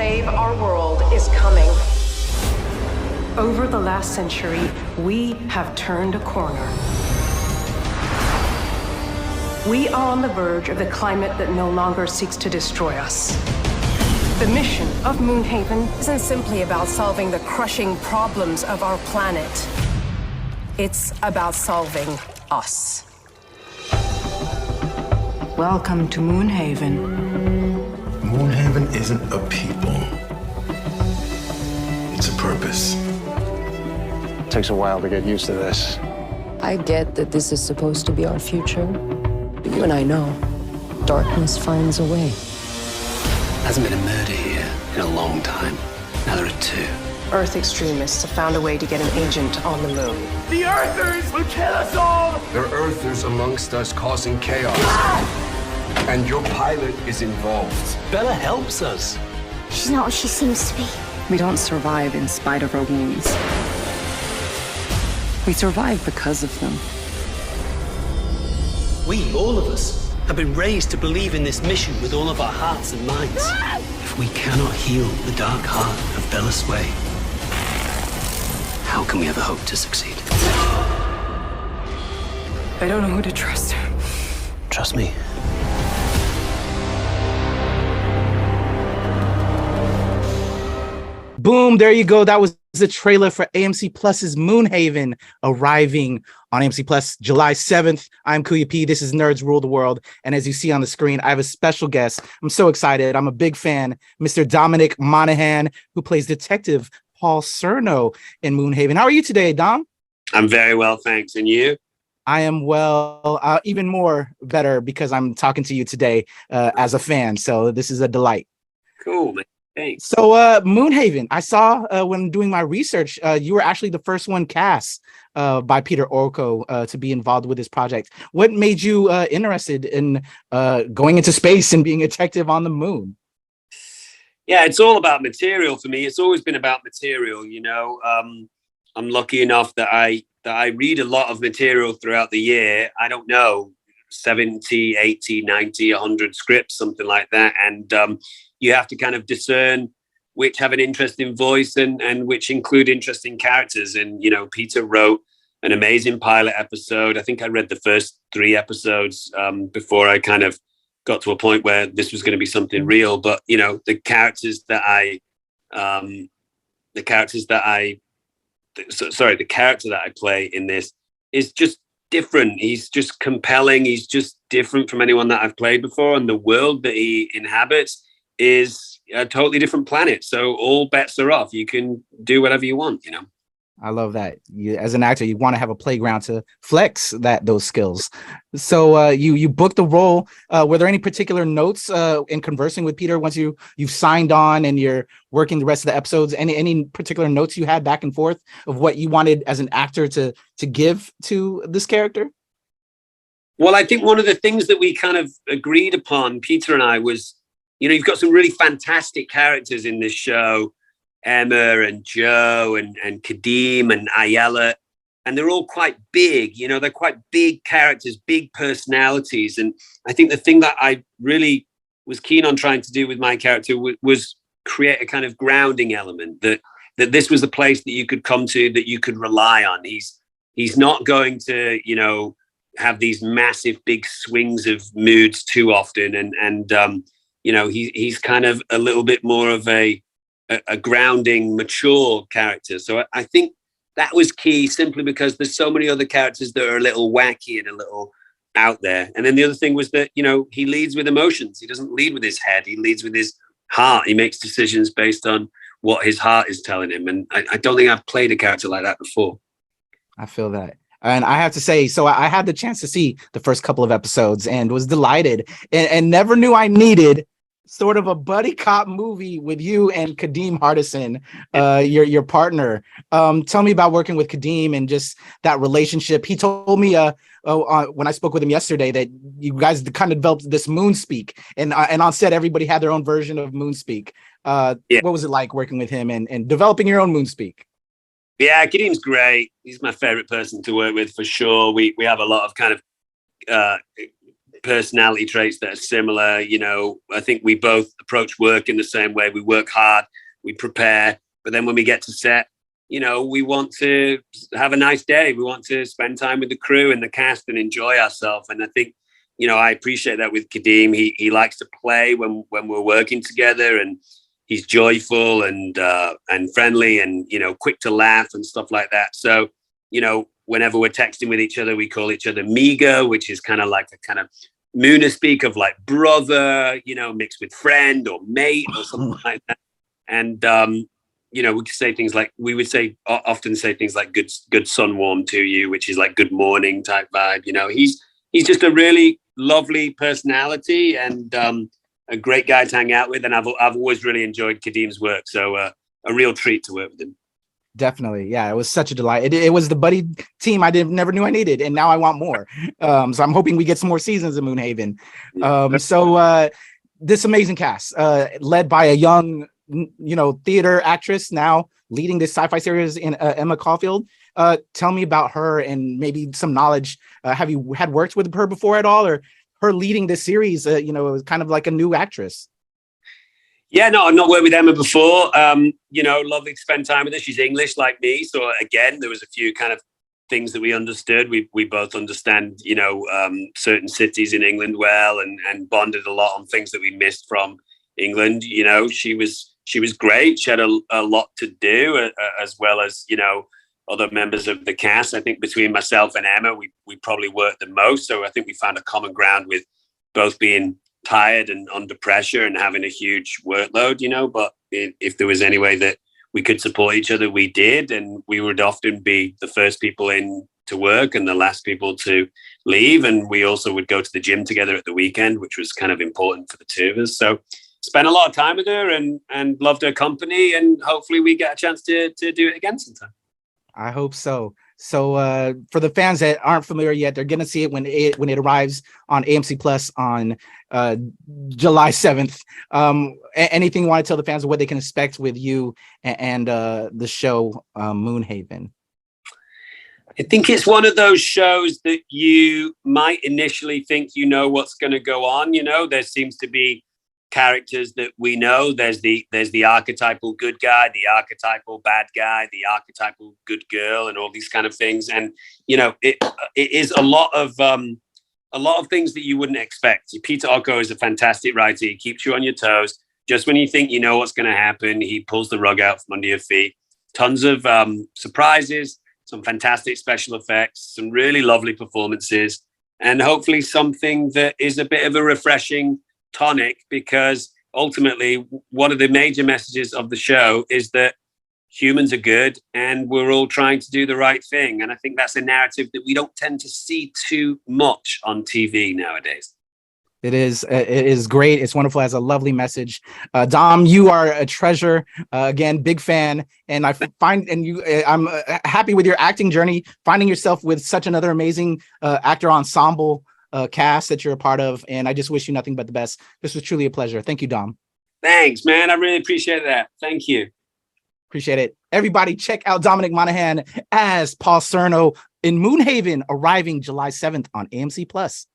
save our world is coming. Over the last century, we have turned a corner. We are on the verge of the climate that no longer seeks to destroy us. The mission of Moonhaven isn't simply about solving the crushing problems of our planet. It's about solving us. Welcome to Moonhaven. Moonhaven isn't a people. It's a purpose. It takes a while to get used to this. I get that this is supposed to be our future, but you and I know darkness finds a way. Hasn't been a murder here in a long time. Now there are two. Earth extremists have found a way to get an agent on the moon. The Earthers will kill us all! There are Earthers amongst us causing chaos. And your pilot is involved. Bella helps us. She's not what she seems to be. We don't survive in spite of our wounds. We survive because of them. We, all of us, have been raised to believe in this mission with all of our hearts and minds. If we cannot heal the dark heart of Bella Sway, how can we ever hope to succeed? I don't know who to trust. Trust me. Boom, there you go. That was the trailer for AMC Plus's Moonhaven, arriving on AMC Plus July 7th. I'm Kuya P. This is Nerds Rule the World. And as you see on the screen, I have a special guest. I'm so excited. I'm a big fan, Mr. Dominic Monaghan, who plays Detective Paul Serno in Moonhaven. How are you today, Dom? I'm very well, thanks. And you? I am well, even more better because I'm talking to you today as a fan. So this is a delight. Cool, man. Thanks. So Moonhaven, I saw when doing my research, you were actually the first one cast by Peter Orko to be involved with this project. What made you interested in going into space and being a detective on the moon? Yeah, it's all about material for me. It's always been about material, you know. I'm lucky enough that I read a lot of material throughout the year. I don't know, 70, 80, 90, 100 scripts, something like that. And you have to kind of discern which have an interesting voice and which include interesting characters. And, you know, Peter wrote an amazing pilot episode. I think I read the first 3 episodes before I kind of got to a point where this was going to be something real. But, you know, the character that I play in this is just different. He's just compelling. He's just different from anyone that I've played before. And the world that he inhabits is a totally different planet. So all bets are off. You can do whatever you want, you know. I love that. You, as an actor, you want to have a playground to flex those skills. So you booked the role. Were there any particular notes in conversing with Peter once you've signed on and you're working the rest of the episodes? Any particular notes you had back and forth of what you wanted as an actor to give to this character? Well, I think one of the things that we kind of agreed upon, Peter and I, was, you know, you've got some really fantastic characters in this show, Emma and Joe and Kadeem and Ayala, and they're all quite big, you know, they're quite big characters, big personalities. And I think the thing that I really was keen on trying to do with my character was create a kind of grounding element, that this was a place that you could come to, that you could rely on. He's not going to, you know, have these massive big swings of moods too often. And you know, he's kind of a little bit more of a grounding, mature character. So I think that was key, simply because there's so many other characters that are a little wacky and a little out there. And then the other thing was that, you know, he leads with emotions. He doesn't lead with his head. He leads with his heart. He makes decisions based on what his heart is telling him. And I don't think I've played a character like that before. I feel that. And I have to say, so I had the chance to see the first couple of episodes and was delighted and never knew I needed sort of a buddy cop movie with you and Kadeem Hardison, your partner. Tell me about working with Kadeem and just that relationship. He told me when I spoke with him yesterday that you guys kind of developed this Moonspeak, and on set everybody had their own version of Moonspeak. What was it like working with him and developing your own Moonspeak? Yeah, Kadeem's great. He's my favorite person to work with for sure. We have a lot of kind of personality traits that are similar. You know, I think we both approach work in the same way. We work hard, we prepare, but then when we get to set, you know, we want to have a nice day. We want to spend time with the crew and the cast and enjoy ourselves. And I think, you know, I appreciate that with Kadeem. He likes to play when we're working together, and he's joyful and friendly and, you know, quick to laugh and stuff like that. So, you know, whenever we're texting with each other, we call each other Miga, which is kind of like a kind of Mooner speak of like brother, you know, mixed with friend or mate or something like that. And, you know, we would often say things like good sun warm to you, which is like good morning type vibe. You know, he's just a really lovely personality and a great guy to hang out with. And I've always really enjoyed Kadeem's work. So a real treat to work with him. Definitely. Yeah, it was such a delight. It was the buddy team I never knew I needed, and now I want more. So I'm hoping we get some more seasons of Moonhaven. So this amazing cast, led by a young, you know, theater actress now leading this sci-fi series in Emma Caulfield. Tell me about her and maybe some knowledge. Have you had worked with her before at all, or her leading this series? You know, it was kind of like a new actress. Yeah, no, I've not worked with Emma before. You know, lovely to spend time with her. She's English like me. So again, there was a few kind of things that we understood. We both understand, you know, certain cities in England well, and bonded a lot on things that we missed from England. You know, she was great. She had a lot to do, as well as, you know, other members of the cast. I think between myself and Emma, we probably worked the most. So I think we found a common ground with both being tired and under pressure and having a huge workload, you know, but if there was any way that we could support each other, we did. And we would often be the first people in to work and the last people to leave. And we also would go to the gym together at the weekend, which was kind of important for the two of us. So spent a lot of time with her and loved her company. And hopefully we get a chance to do it again sometime. I hope so. So for the fans that aren't familiar yet, they're going to see it when it arrives on AMC Plus on July 7th. Anything you want to tell the fans of what they can expect with you and the show Moonhaven? I think it's one of those shows that you might initially think you know what's going to go on. You know, there seems to be characters that we know. There's the archetypal good guy, the archetypal bad guy, the archetypal good girl, and all these kind of things. And you know, it is a lot of things that you wouldn't expect. Peter Ocko is a fantastic writer. He keeps you on your toes. Just when you think you know what's going to happen, he pulls the rug out from under your feet. Tons of surprises, some fantastic special effects, some really lovely performances, and hopefully something that is a bit of a refreshing tonic, because ultimately one of the major messages of the show is that humans are good and we're all trying to do the right thing. And I think that's a narrative that we don't tend to see too much on TV nowadays. It is great. It's wonderful. It has a lovely message. Dom, you are a treasure. Again, big fan. And I'm happy with your acting journey, finding yourself with such another amazing actor ensemble cast that you're a part of, and I just wish you nothing but the best. This was truly a pleasure. Thank you, Dom. Thanks, man. I really appreciate that. Thank you. Appreciate it. Everybody check out Dominic Monaghan as Paul Serno in Moonhaven, arriving July 7th on AMC Plus.